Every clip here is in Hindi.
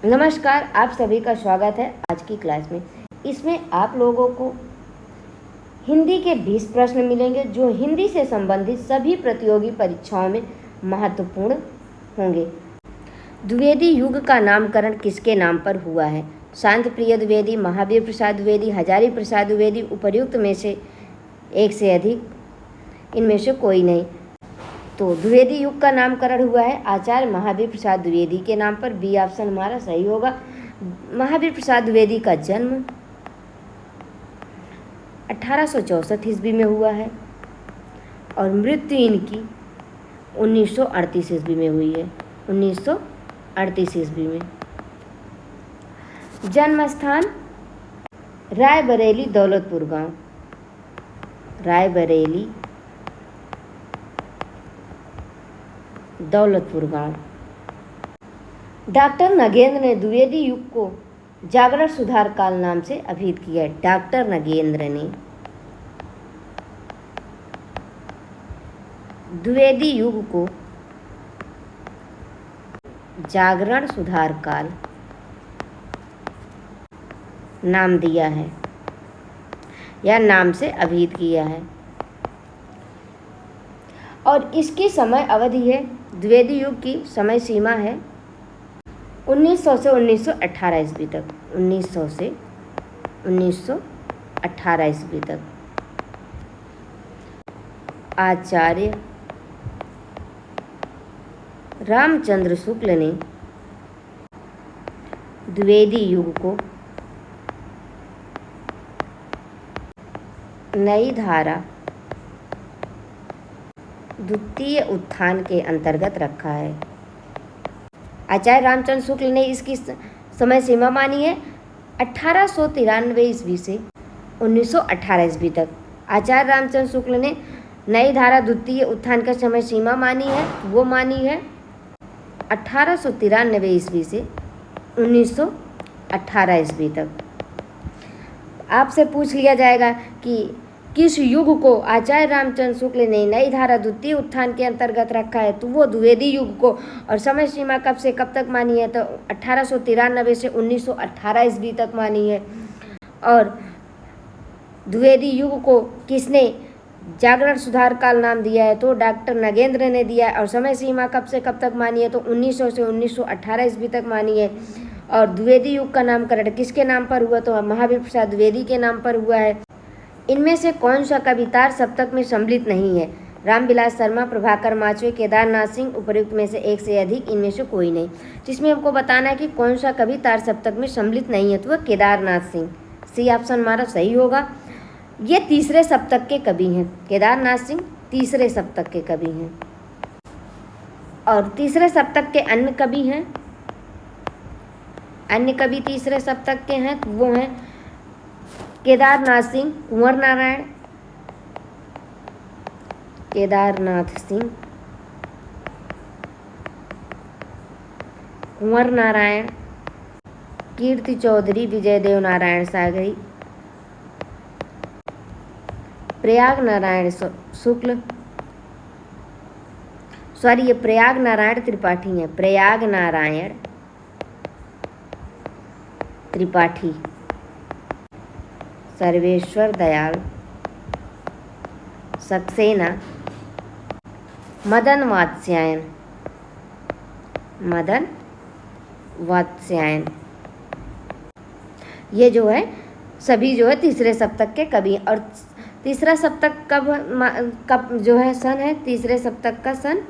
नमस्कार, आप सभी का स्वागत है आज की क्लास में। इसमें आप लोगों को हिंदी के 20 प्रश्न मिलेंगे जो हिंदी से संबंधित सभी प्रतियोगी परीक्षाओं में महत्वपूर्ण होंगे। द्विवेदी युग का नामकरण किसके नाम पर हुआ है? शांत प्रिय द्विवेदी, महावीर प्रसाद द्विवेदी, हजारी प्रसाद द्विवेदी, उपर्युक्त में से एक से अधिक, इनमें से कोई नहीं। तो द्विवेदी युग का नामकरण हुआ है आचार्य महावीर प्रसाद द्विवेदी के नाम पर। बी ऑप्शन हमारा सही होगा। महावीर प्रसाद द्विवेदी का जन्म 1864 ईस्वी में हुआ है और मृत्यु इनकी 1938 ईस्वी में हुई है। 1938 ईस्वी में। जन्म स्थान रायबरेली दौलतपुर गांव, रायबरेली दौलतपुर गांव। डॉक्टर नगेंद्र ने द्विवेदी युग को जागरण सुधार काल नाम से अभिहित किया है। डॉक्टर नगेंद्र ने द्विवेदी युग को जागरण सुधार काल नाम दिया है या नाम से अभिहित किया है और इसकी समय अवधि है, द्विवेदी युग की समय सीमा है 1900 से 1918 ईस्वी तक। 1900 से 1918 ईस्वी तक। आचार्य रामचंद्र शुक्ल ने द्विवेदी युग को नई धारा द्वितीय उत्थान के अंतर्गत रखा है। आचार्य रामचंद्र शुक्ल ने इसकी समय सीमा मानी है 1893 ईस्वी से 1918 ईस्वी तक। आचार्य रामचंद्र शुक्ल ने नई धारा द्वितीय उत्थान का समय सीमा मानी है, वो मानी है 1893 ईस्वी से 1918 ईस्वी तक। आपसे पूछ लिया जाएगा कि किस युग को आचार्य रामचंद्र शुक्ल ने नई धारा द्वितीय उत्थान के अंतर्गत रखा है, तो वो द्विवेदी युग को। और समय सीमा कब से कब तक मानी है, तो 1893 से 1918 ईस्वी तक मानी है। और द्विवेदी युग को किसने जागरण सुधार काल नाम दिया है, तो डॉक्टर नगेंद्र ने दिया है। और समय सीमा कब से कब तक मानी है, तो 1900 से 1918 ईस्वी तक मानी है। और द्विवेदी युग का नामकरण किसके नाम पर हुआ, तो महावीर प्रसाद द्विवेदी के नाम पर हुआ है। इनमें से कौन सा कवि तार सप्तक में सम्मिलित नहीं है? रामविलास शर्मा, प्रभाकर माचवे, केदारनाथ सिंह, उपर्युक्त में से एक से अधिक, इनमें से कोई नहीं। जिसमें हमको बताना है कि कौन सा कवि तार सप्तक में सम्मिलित नहीं है, तो वह केदारनाथ सिंह। सी ऑप्शन हमारा सही होगा। ये तीसरे सप्तक के कवि हैं। केदारनाथ सिंह तीसरे सप्तक के कवि हैं। और तीसरे सप्तक के अन्य कवि हैं, अन्य कवि तीसरे सप्तक के हैं, वो हैं केदारनाथ सिंह, कुंवर नारायण, केदारनाथ सिंह, कुंवर नारायण, कीर्ति चौधरी, विजय देव नारायण सागरी, प्रयाग नारायण शुक्ल, सॉरी ये प्रयाग नारायण त्रिपाठी हैं। प्रयाग नारायण त्रिपाठी, सर्वेश्वर दयाल सक्सेना, मदन वात्स्यायन, मदन वात्स्यायन, ये जो है सभी जो है तीसरे सप्तक के कवि। और तीसरा सप्तक कब जो है सन है, तीसरे सप्तक का सन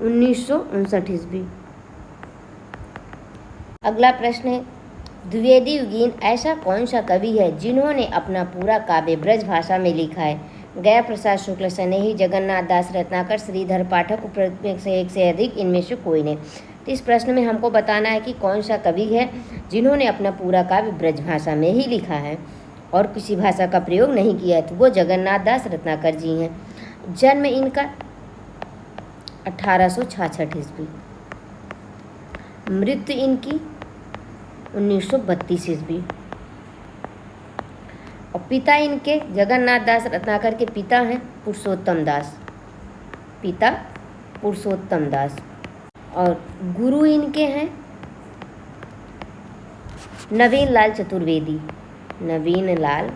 1959 ईस्वी। अगला प्रश्न है, द्विवेदी युगीन ऐसा कौन सा कवि है जिन्होंने अपना पूरा काव्य ब्रज भाषा में लिखा है? गया प्रसाद शुक्ल, स्नेही, जगन्नाथ दास रत्नाकर, श्रीधर पाठक, उपर्युक्त से एक से अधिक, इनमें से कोई नहीं। तो इस प्रश्न में हमको बताना है कि कौन सा कवि है जिन्होंने अपना पूरा काव्य ब्रज भाषा में ही लिखा है और किसी भाषा का प्रयोग नहीं किया है, तो वो जगन्नाथ दास रत्नाकर जी हैं। जन्म इनका 1866 ईस्वी, मृत्यु इनकी 1932 ईस्वी। और पिता इनके जगन्नाथ दास रत्नाकर के पिता हैं पुरुषोत्तम दास, पिता पुरुषोत्तम दास। और गुरु इनके हैं नवीन लाल चतुर्वेदी, नवीन लाल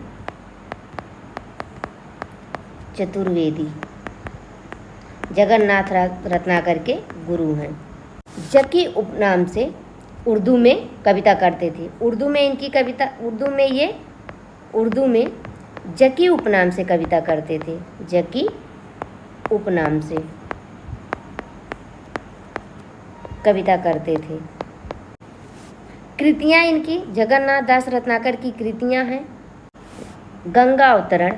चतुर्वेदी जगन्नाथ रत्नाकर के गुरु हैं। जकी उपनाम से उर्दू में कविता करते थे। उर्दू में इनकी कविता, उर्दू में जकी उपनाम से कविता करते थे। जकी उपनाम से कविता करते थे। कृतियाँ इनकी, जगन्नाथ दास रत्नाकर की कृतियाँ हैं गंगा अवतरण।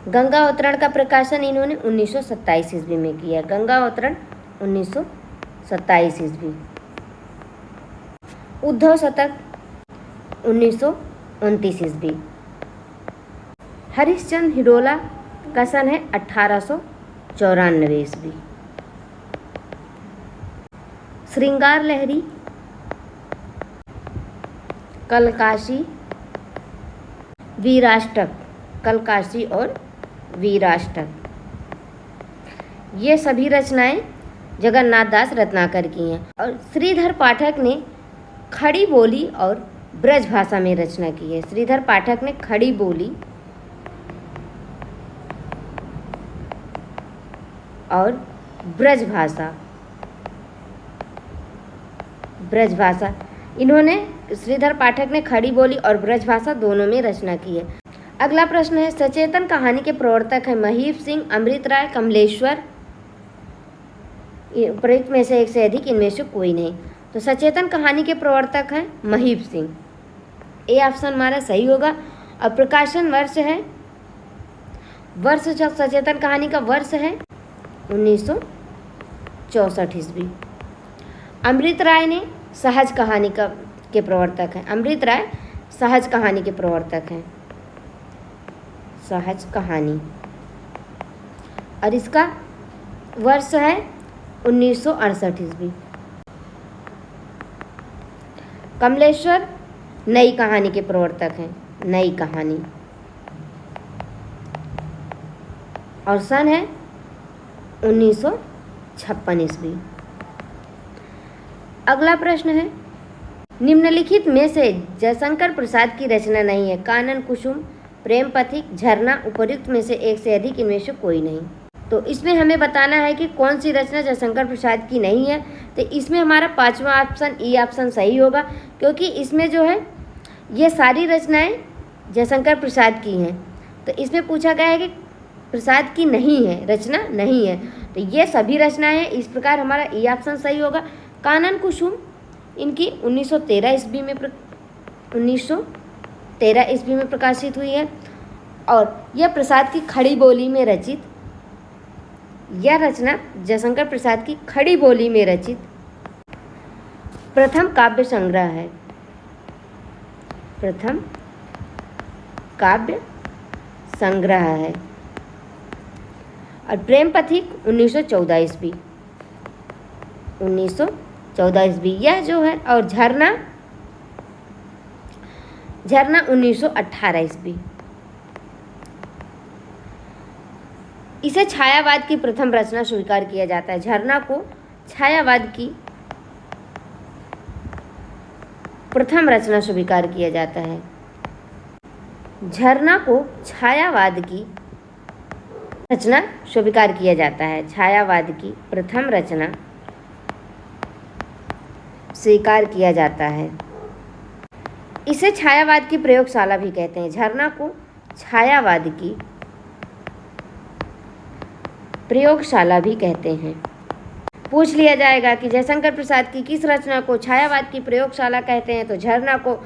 गंगा अवतरण का प्रकाशन इन्होंने 1927 ईस्वी में किया। गंगा अवतरण 1927 ईस्वी। उद्धव शतक 1929 ईस्वी। हरिश्चंद्र हिरोला का सन है 1894 ईस्वी। श्रृंगार लहरी, कलकाशी, वीराष्टक, कलकाशी और वीराष्टक, ये सभी रचनाएं जगन्नाथ दास रत्नाकर की हैं। और श्रीधर पाठक ने खड़ी बोली और ब्रज भाषा में रचना की है। श्रीधर पाठक ने खड़ी बोली और ब्रज भाषा इन्होंने, श्रीधर पाठक ने खड़ी बोली और ब्रज भाषा दोनों में रचना की है। अगला प्रश्न है, सचेतन कहानी के प्रवर्तक हैं महीप सिंह, अमृत राय, कमलेश्वर, उपरोक्त में से एक से अधिक, इनमें से कोई नहीं। तो सचेतन कहानी के प्रवर्तक हैं महीप सिंह, ए ऑप्शन हमारा सही होगा। और प्रकाशन वर्ष है, सचेतन कहानी का वर्ष है 1964 ईस्वी। अमृत राय ने सहज कहानी के प्रवर्तक हैं। अमृत राय सहज कहानी के प्रवर्तक हैं, सहज कहानी, और इसका वर्ष है 1968 ईस्वी। कमलेश्वर नई कहानी के प्रवर्तक हैं, नई कहानी, और सन है 1956 ईस्वी। अगला प्रश्न है, निम्नलिखित में से जयशंकर प्रसाद की रचना नहीं है। कानन कुसुम, प्रेम पथिक, झरना, उपर्युक्त में से एक से अधिक, इनमें से कोई नहीं। तो इसमें हमें बताना है कि कौन सी रचना जयशंकर प्रसाद की नहीं है। तो इसमें हमारा पांचवा ऑप्शन, ई ऑप्शन सही होगा, क्योंकि इसमें जो है ये सारी रचनाएं जयशंकर प्रसाद की हैं। तो इसमें पूछा गया है कि प्रसाद की नहीं है, रचना नहीं है, तो ये सभी रचनाएं हैं। इस प्रकार हमारा ई ऑप्शन सही होगा। कानन कुसुम इनकी 1913 ईस्वी में प्रकाशित हुई है, और यह प्रसाद की खड़ी बोली में रचित, यह रचना जयशंकर प्रसाद की खड़ी बोली में रचित प्रथम काव्य संग्रह है। प्रथम काव्य संग्रह है। और प्रेम पथिक 1914 ईस्वी, 1914 ईस्वी यह जो है। और झरना 1918 ईस्वी। इसे छायावाद की प्रथम रचना स्वीकार किया जाता है। झरना को छायावाद की प्रथम रचना स्वीकार किया जाता है। झरना को छायावाद की रचना स्वीकार किया जाता है। छायावाद की प्रथम रचना स्वीकार किया जाता है। इसे छायावाद की प्रयोगशाला भी कहते हैं। झरना को छायावाद की प्रयोगशाला भी कहते हैं। पूछ लिया जाएगा कि जयशंकर प्रसाद की किस रचना को छायावाद की प्रयोगशाला कहते हैं, तो झरना को,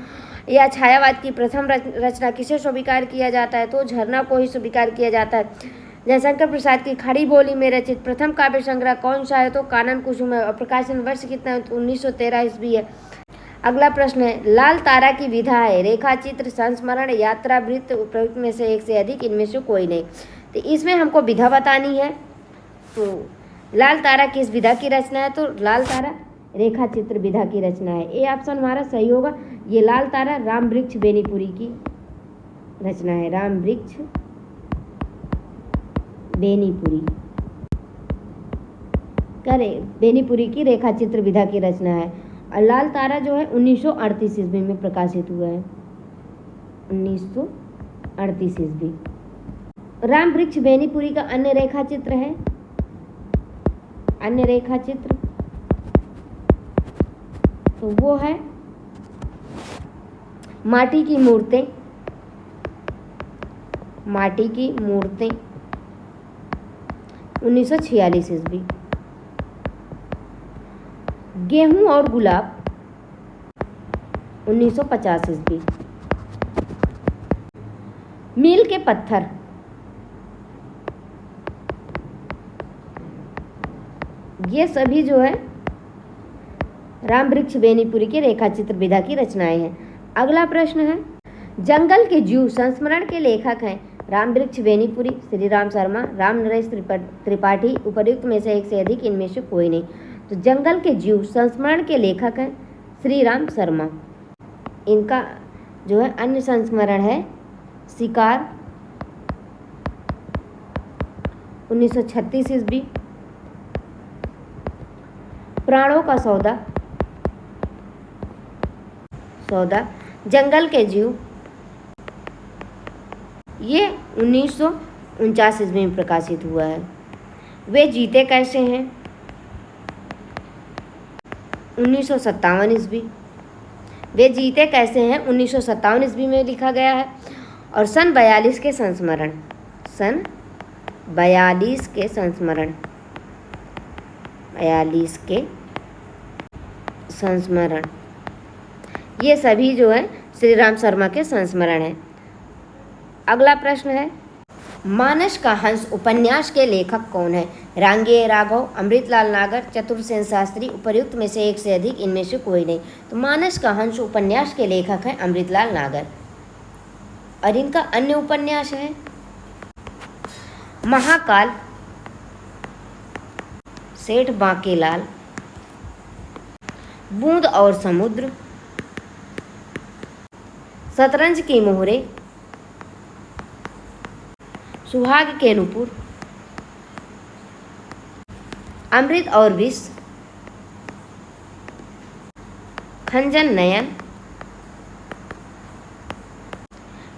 या छायावाद की प्रथम रचना किसे स्वीकार किया जाता है, तो झरना को ही स्वीकार किया जाता है। जयशंकर प्रसाद की खड़ी बोली में रचित प्रथम काव्य संग्रह कौन सा है, तो कानन कुसुम है। और प्रकाशन वर्ष कितना है, तो 1913 ईस्वी है। अगला प्रश्न है, लाल तारा की विधा है रेखा चित्र, संस्मरण, यात्रा, वृत्त, उपयुक्त में से एक से अधिक, इनमें से कोई नहीं। तो इसमें हमको विधा बतानी है। तो लाल तारा किस विधा की रचना है, तो लाल तारा रेखा चित्र विधा की रचना है। ए ऑप्शन हमारा सही होगा। ये लाल तारा राम वृक्ष बेनीपुरी की रचना है। राम वृक्ष बेनीपुरी की रेखा चित्र विधा की रचना है। और लाल तारा जो है 1938 ईस्वी में प्रकाशित हुआ है, 1938 ईस्वी। राम वृक्ष बेनीपुरी का अन्य रेखा चित्र है, अन्य रेखा चित्र तो वो है माटी की मूर्तें, माटी की मूर्तें 1946 ईस्वी। गेहूं और गुलाब 1950 ईस्वी। मील के पत्थर ये सभी जो है राम वृक्ष बेनीपुरी के रेखाचित्र विधा की रचनाएं हैं। अगला प्रश्न है, जंगल के जीव संस्मरण के लेखक हैं राम वृक्ष बेनीपुरी, श्री राम शर्मा, राम नरेश त्रिपाठी, उपर्युक्त में से एक से अधिक, इनमें से कोई नहीं। तो जंगल के जीव संस्मरण के लेखक हैं श्री राम शर्मा। इनका जो है अन्य संस्मरण है शिकार 1936 ईस्वी। प्राणों का सौदा, जंगल के जीव ये 1949 ईस्वी में प्रकाशित हुआ है। वे जीते कैसे हैं 1957 ईस्वी। वे जीते कैसे हैं 1957 ईस्वी में लिखा गया है। और सन 42 के संस्मरण, सन 42 के संस्मरण, 42 के संस्मरण ये सभी जो है श्री राम शर्मा के संस्मरण हैं। अगला प्रश्न है, मानस का हंस उपन्यास के लेखक कौन है? रांगे राघव, अमृतलाल नागर, चतुर्सेन शास्त्री, उपर्युक्त में से एक से अधिक, इनमें से कोई नहीं। तो मानस का हंस उपन्यास के लेखक हैं अमृतलाल नागर। और इनका अन्य उपन्यास है महाकाल, सेठ बांकेलाल, बूंद और समुद्र, शतरंज की मोहरे, सुहाग के नुपुर, अमृत और विष, खंजन नयन,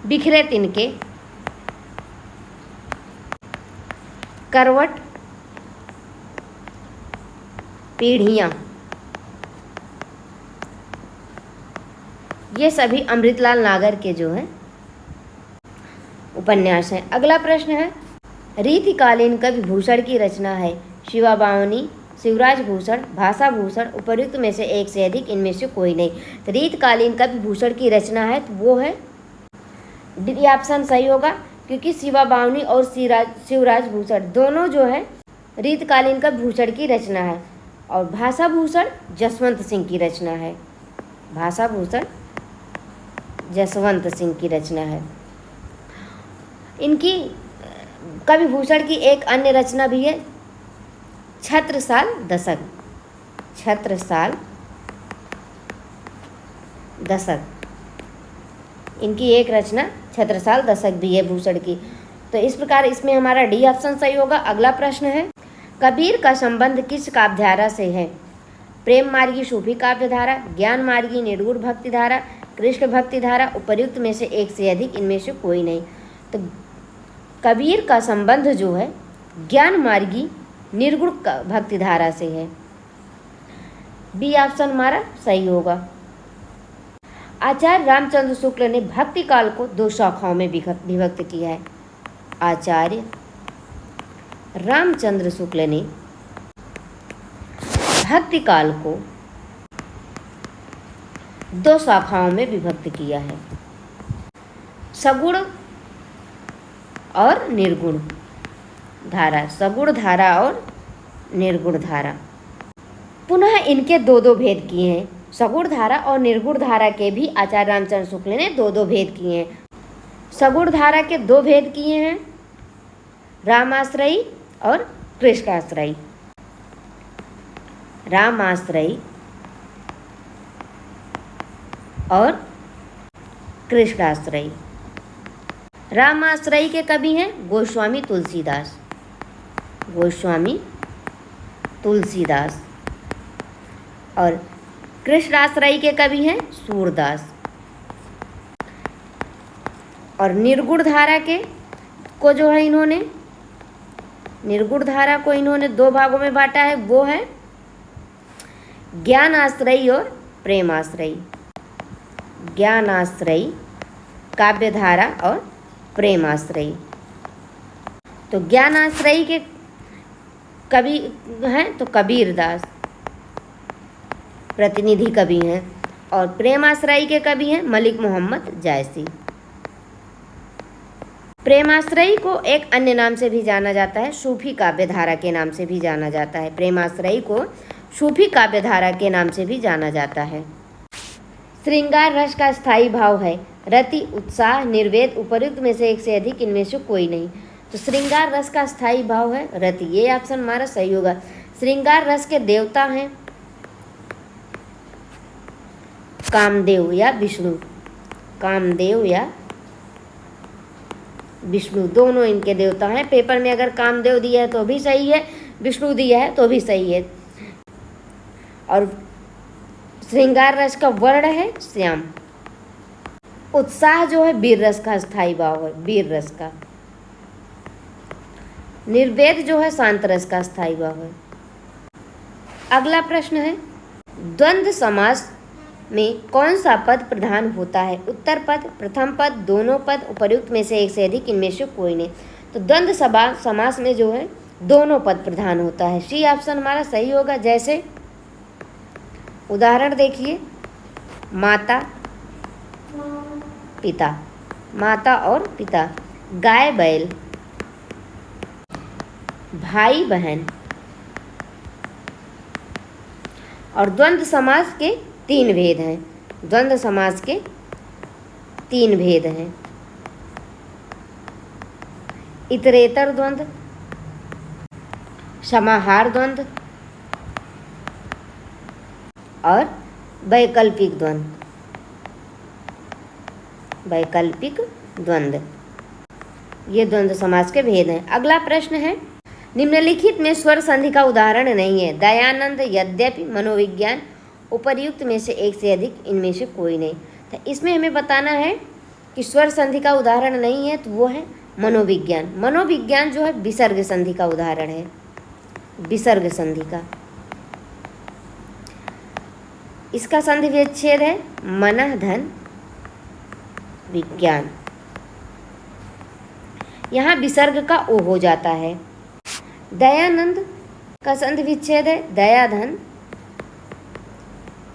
बिखरे तिनके, करवट, पीढ़ियाँ, ये सभी अमृतलाल नागर के जो हैं उपन्यास हैं। अगला प्रश्न है, रीतिकालीन कवि भूषण की रचना है शिवा बावनी, शिवराज भूषण, भाषा भूषण, उपर्युक्त में से एक से अधिक, इनमें से कोई नहीं। तो रीतिकालीन कवि भूषण की रचना है तो वो है डी ऑप्शन सही होगा, क्योंकि शिवा बावनी और शिवराज भूषण दोनों जो है रीतकालीन कवि भूषण की रचना है। और भाषा भूषण जसवंत सिंह की रचना है, भाषा भूषण जसवंत सिंह की रचना है। इनकी कवि भूषण की एक अन्य रचना भी है छत्रसाल दशक, छत्रसाल दशक, इनकी एक रचना छत्रसाल दशक भी है भूषण की। तो इस प्रकार इसमें हमारा डी ऑप्शन सही होगा। अगला प्रश्न है, कबीर का संबंध किस काव्यधारा से है? प्रेम मार्गी सूफी काव्यधारा, ज्ञान मार्गी निर्गुण भक्ति धारा, कृष्ण भक्ति धारा, उपर्युक्त में से एक से अधिक, इनमें से कोई नहीं। तो कबीर का संबंध जो है ज्ञान मार्गी निर्गुण भक्ति धारा से है। बी ऑप्शन हमारा सही होगा। आचार्य रामचंद्र शुक्ल ने भक्ति काल को दो शाखाओं में विभक्त किया है। आचार्य रामचंद्र शुक्ल ने भक्ति काल को दो शाखाओं में विभक्त किया है, सगुण और निर्गुण धारा, सगुण धारा और निर्गुण धारा। पुनः इनके दो दो भेद किए हैं, सगुण धारा और निर्गुण धारा के भी आचार्य रामचंद्र शुक्ल ने दो दो भेद किए हैं। सगुण धारा के दो भेद किए हैं, रामाश्रयी और कृष्णाश्रयी, रामाश्रयी और कृष्णाश्रयी। रामाश्रयी के कवि हैं गोस्वामी तुलसीदास, गोस्वामी तुलसीदास। और कृष्णाश्रयी के कवि हैं सूरदास। और निर्गुण धारा के को जो है इन्होंने निर्गुण धारा को इन्होंने दो भागों में बांटा है, वो है ज्ञानाश्रयी और प्रेमाश्रयी। ज्ञानाश्रयी, काव्य धारा और प्रेमाश्रयी। तो ज्ञानाश्रयी के कवि हैं तो कबीरदास प्रतिनिधि कवि हैं, और प्रेमाश्रयी के कवि हैं मलिक मोहम्मद जायसी। प्रेमाश्रयी को एक अन्य नाम से भी जाना जाता है, सूफी काव्य धारा के नाम से भी जाना जाता है। प्रेमाश्रयी को सूफी काव्य धारा के नाम से भी जाना जाता है। श्रृंगार रस का स्थायी भाव है रति, उत्साह, निर्वेद, उपर्युक्त में से एक से अधिक इनमें से कोई नहीं। तो श्रृंगार रस का स्थायी भाव है रति, ये ऑप्शन हमारा सही होगा। श्रृंगार रस के देवता हैं कामदेव या विष्णु। कामदेव या विष्णु दोनों इनके देवता हैं। पेपर में अगर कामदेव दिया है तो भी सही है, विष्णु दिया है तो भी सही है। और श्रृंगार रस का वर्ण है श्याम। उत्साह जो है वीर रस का स्थायी भाव है, वीर रस का। निर्वेद जो है शांत रस का स्थायी भाव है। अगला प्रश्न है द्वंद्व समास में कौन सा पद प्रधान होता है? उत्तर पद, प्रथम पद, दोनों पद, उपर्युक्त में से एक से अधिक इनमें से कोई नहीं। तो द्वंद्व समास में जो है दोनों पद प्रधान होता है, सी ऑप्शन हमारा सही होगा। जैसे उदाहरण देखिए, माता पिता, माता और पिता, गाय बैल, भाई बहन। और द्वंद्व समास के तीन भेद हैं, द्वंद्व समास के तीन भेद हैं। इतरेतर द्वंद्व, समाहार द्वंद्व और वैकल्पिक द्वंद्व। वैकल्पिक द्वंद्व, ये द्वंद्व समास के भेद हैं। अगला प्रश्न है निम्नलिखित में स्वर संधि का उदाहरण नहीं है। दयानंद, यद्यपि, मनोविज्ञान, उपर्युक्त में से एक से अधिक इनमें से कोई नहीं। तो इसमें हमें बताना है कि स्वर संधि का उदाहरण नहीं है, तो वो है मनोविज्ञान। मनोविज्ञान जो है विसर्ग संधि का उदाहरण है, विसर्ग संधि का। इसका संधि विच्छेद है मनः धन विज्ञान। यहाँ विसर्ग का ओ हो जाता है। दयानंद का संधि विच्छेद है दया धन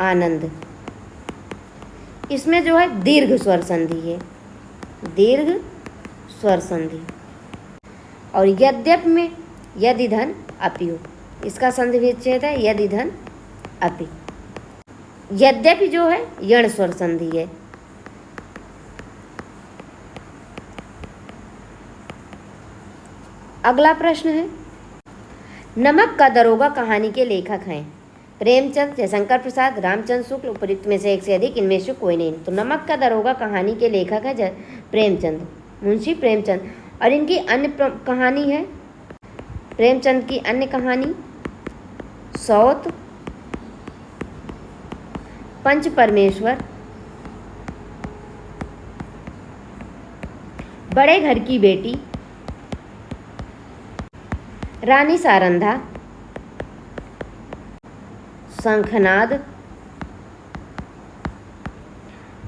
आनंद। इसमें जो है दीर्घ स्वर संधि है, दीर्घ स्वर संधि। और यद्यप में यदि धन अपि हो, इसका संधि विच्छेद है यदि धन अपि। यद्यपि जो है यण स्वर संधि है। अगला प्रश्न है नमक का दरोगा कहानी के लेखक हैं प्रेमचंद, जयशंकर प्रसाद, रामचंद्र शुक्ल, उपयुक्त में से एक से अधिक इनमें से कोई नहीं। तो नमक का दरोगा कहानी के लेखक है प्रेमचंद, मुंशी प्रेमचंद। और इनकी अन्य कहानी है, प्रेमचंद की अन्य कहानी सौत, पंच परमेश्वर, बड़े घर की बेटी, रानी सारंधा, शंखनाद,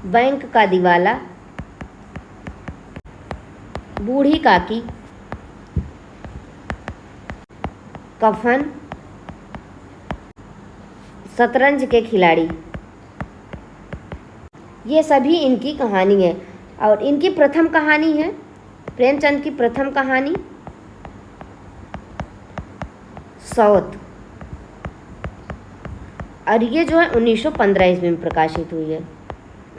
बैंक का दिवाला, बूढ़ी काकी, कफन, शतरंज के खिलाड़ी। ये सभी इनकी कहानी है। और इनकी प्रथम कहानी है, प्रेमचंद की प्रथम कहानी सौत, और ये जो है 1915 ईस्वी में प्रकाशित हुई है,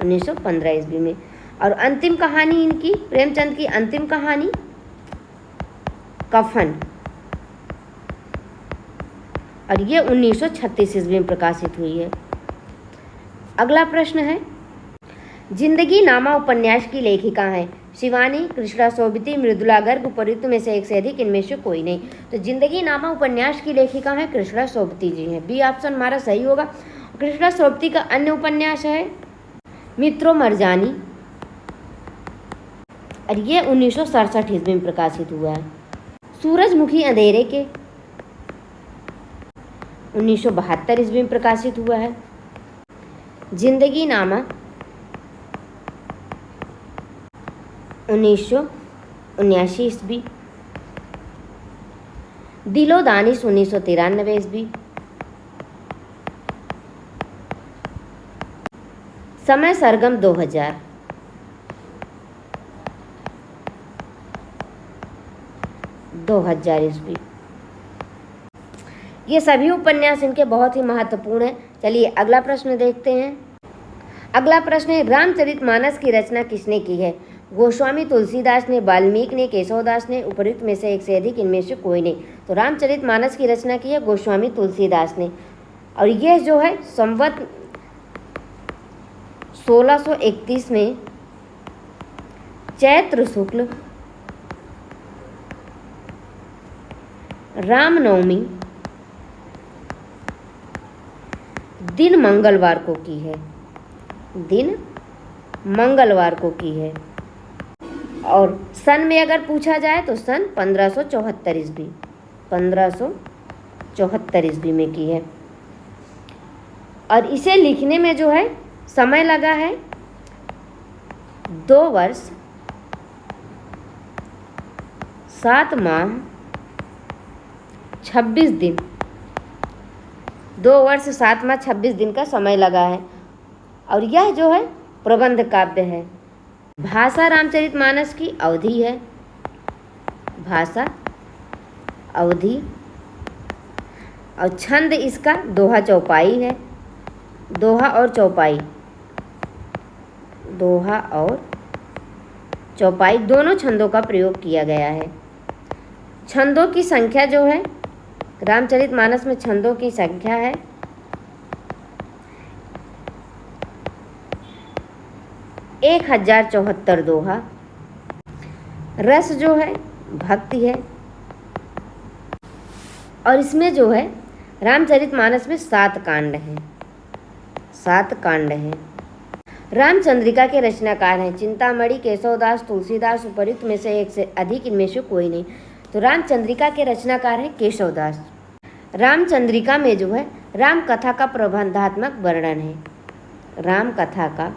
1915 ईस्वी में। और अंतिम कहानी इनकी, प्रेमचंद की अंतिम कहानी कफन, और ये 1936 ईस्वी में प्रकाशित हुई है। अगला प्रश्न है जिंदगी नामा उपन्यास की लेखिका हैं शिवानी, कृष्णा सोबती, मृदुला गर्ग, उपयुक्त में से एक से अधिक इनमें से कोई नहीं। तो जिंदगी नामा उपन्यास की लेखिका है कृष्णा सोबती जी हैं, बी ऑप्शन हमारा सही होगा। कृष्णा सोबती का अन्य उपन्यास है मित्रों मरजानी, और ये 1967 ईस्वी में प्रकाशित हुआ है। सूरजमुखी अंधेरे के 1972 ईस्वी में प्रकाशित हुआ है। जिंदगी नामा 1979 ईस्वी। दिलो दानिश 1993 ईस्वी। समय सरगम 2000। ईस्वी। ये सभी उपन्यास इनके बहुत ही महत्वपूर्ण हैं। चलिए अगला प्रश्न देखते हैं। अगला प्रश्न है रामचरितमानस की रचना किसने की है? गोस्वामी तुलसीदास ने, वाल्मीकि ने, केशवदास ने, उपयुक्त में से एक से अधिक, इनमें से कोई नहीं। तो रामचरितमानस की रचना की है गोस्वामी तुलसीदास ने, और यह जो है संवत 1631 में चैत्र शुक्ल रामनवमी दिन मंगलवार को की है। दिन मंगलवार को की है। और सन में अगर पूछा जाए तो सन 1574 ईस्वी, 1574 ईस्वी में की है। और इसे लिखने में जो है समय लगा है 2 वर्ष 7 माह 26 दिन, 2 वर्ष 7 माह 26 दिन का समय लगा है। और यह जो है प्रबंध काव्य है। भाषा रामचरितमानस की अवधि है, भाषा अवधि, और छंद इसका दोहा चौपाई है। दोहा और चौपाई, दोहा और चौपाई दोनों छंदों का प्रयोग किया गया है। छंदों की संख्या जो है रामचरितमानस में, छंदों की संख्या है 1074 दोहा। रस जो है भक्ति है। और इसमें जो है रामचरितमानस में 7 कांड हैं, 7 कांड हैं। रामचंद्रिका के रचनाकार हैं चिंतामणि, केशवदास, तुलसीदास, उपयुक्त में से एक से अधिक, इनमें से कोई नहीं। तो रामचंद्रिका के रचनाकार हैं केशवदास। रामचंद्रिका में जो है राम कथा का प्रबंधात्मक वर्णन है, राम कथा का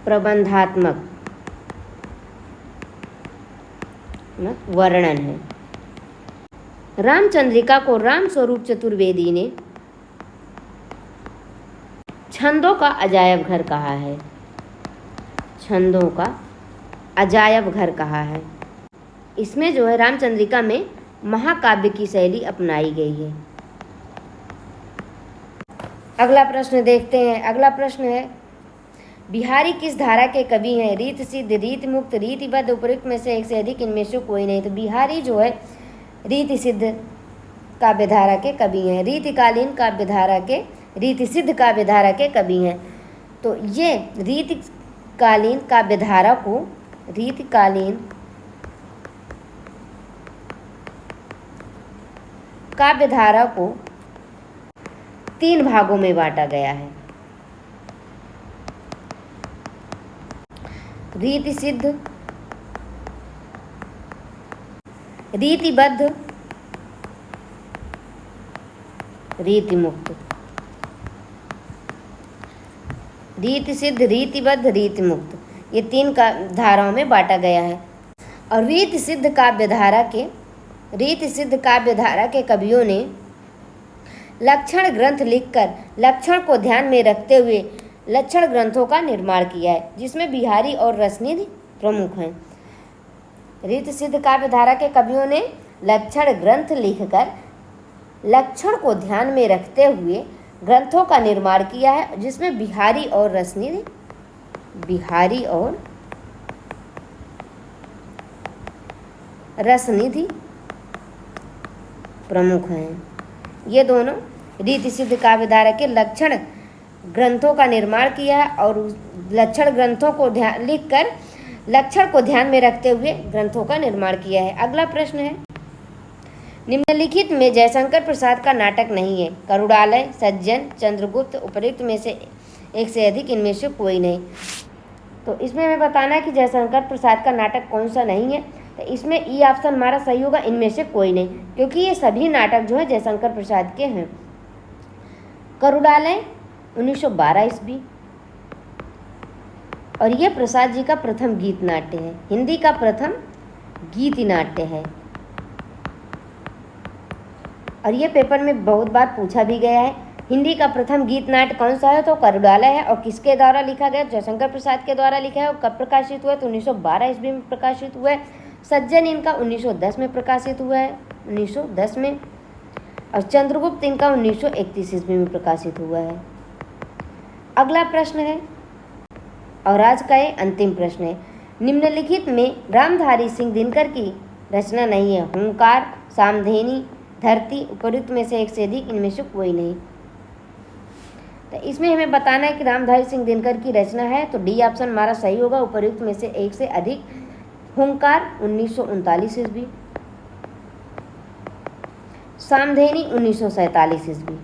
प्रबंधात्मक वर्णन है। रामचंद्रिका को राम स्वरूप चतुर्वेदी ने छंदों का अजायब घर कहा है, छंदों का अजायब घर कहा है। इसमें जो है रामचंद्रिका में महाकाव्य की शैली अपनाई गई है। अगला प्रश्न देखते हैं। अगला प्रश्न है बिहारी किस धारा के कवि हैं? रीत सिद्ध, रीति मुक्त, रीतिबद्ध, उपयुक्त में से एक से अधिक, इनमें से कोई नहीं। तो बिहारी जो है रीति सिद्ध काव्यधारा के कवि हैं, रीतिकालीन काव्यधारा के, रीति सिद्ध काव्यधारा के कवि हैं। तो ये रीतिकालीन काव्यधारा को, रीतिकालीन काव्यधारा को 3 भागों में बांटा गया है। रीति सिद्ध, रीतिबद्ध, रीति मुक्त। रीति सिद्ध, रीतिबद्ध, रीति मुक्त, ये 3 का धाराओं में बांटा गया है। और रीति सिद्ध काव्यधारा के, रीति सिद्ध काव्यधारा के कवियों ने लक्षण ग्रंथ लिखकर लक्षण को ध्यान में रखते हुए लक्षण ग्रंथों का निर्माण किया है, जिसमें बिहारी और रसनिधि प्रमुख हैं। रीति सिद्ध काव्यधारा के कवियों ने लक्षण ग्रंथ लिखकर लक्षण को ध्यान में रखते हुए ग्रंथों का निर्माण किया है, जिसमें बिहारी और रसनिधि, बिहारी और रसनिधि प्रमुख हैं। ये दोनों रीति सिद्ध काव्यधारा के लक्षण ग्रंथों का निर्माण किया है और लक्षण ग्रंथों को लिखकर लक्षण को ध्यान में रखते हुए ग्रंथों का निर्माण किया है। अगला प्रश्न है निम्नलिखित में जयशंकर प्रसाद का नाटक नहीं है। करुणालय, सज्जन, चंद्रगुप्त, उपर्युक्त में से एक से अधिक, इनमें से कोई नहीं। तो इसमें हमें बताना है कि जयशंकर प्रसाद का नाटक कौन सा नहीं है। तो इसमें ई ऑप्शन हमारा सही होगा, इनमें से कोई नहीं, क्योंकि ये सभी नाटक जो है जयशंकर प्रसाद के हैं। करुणालय 1912 ईस्वी, और ये प्रसाद जी का प्रथम गीत नाट्य है, हिंदी का प्रथम गीत नाट्य है, और ये पेपर में बहुत बार पूछा भी गया है। हिंदी का प्रथम गीत नाट्य कौन सा है, तो करुणालय है, और किसके द्वारा लिखा गया, जयशंकर प्रसाद के द्वारा लिखा है। और कब प्रकाशित हुआ, तो 1912 ईस्वी में प्रकाशित हुआ है। सज्जन इनका 1910 में प्रकाशित हुआ है, 1910 में, और चंद्रगुप्त इनका 1931 ईस्वी में प्रकाशित हुआ है। अगला प्रश्न है, और आज का ये अंतिम प्रश्न है, निम्नलिखित में रामधारी सिंह दिनकर की रचना नहीं है। हुंकार, सामधेनी, धरती, उपर्युक्त में से एक से अधिक, इनमें से कोई नहीं। तो इसमें हमें बताना है कि रामधारी सिंह दिनकर की रचना है, तो डी ऑप्शन हमारा सही होगा, उपर्युक्त में से एक से अधिक। हुंकार 1939 ईस्वी, सामधेनी 1947 ईस्वी।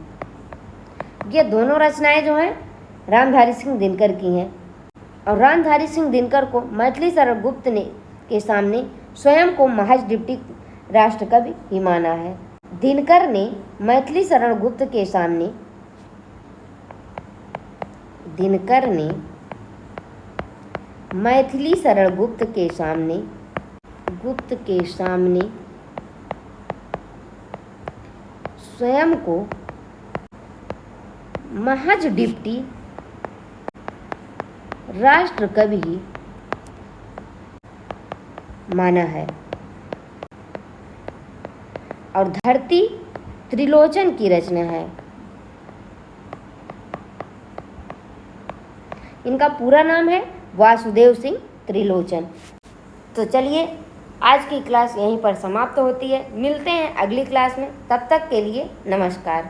ये दोनों रचनाएं जो हैं रामधारी सिंह दिनकर की हैं, और रामधारी सिंह दिनकर को मैथिली शरण गुप्त ने के सामने स्वयं को महज डिप्टी राष्ट्रकवि ही माना है। दिनकर ने मैथिली शरण गुप्त के सामने मैथिली शरण गुप्त के सामने स्वयं को महज डिप्टी राष्ट्रकवि ही माना है, और धरती त्रिलोचन की रचना है। इनका पूरा नाम है वासुदेव सिंह त्रिलोचन। तो चलिए, आज की क्लास यहीं पर समाप्त होती है। मिलते हैं अगली क्लास में, तब तक के लिए नमस्कार।